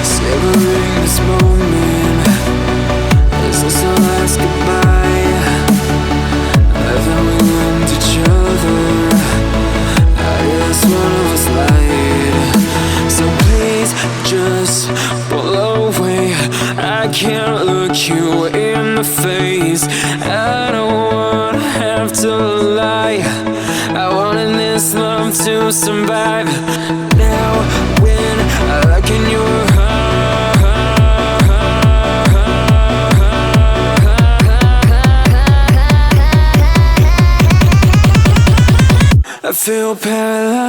Savoring this moment, is this our last goodbye? Haven't we learned each other? I guess one of us lied. So please just pull away. I can't look you in the face. I don't wanna have to lie. I wanted this love to survive. Now when I look in your I feel paralyzed.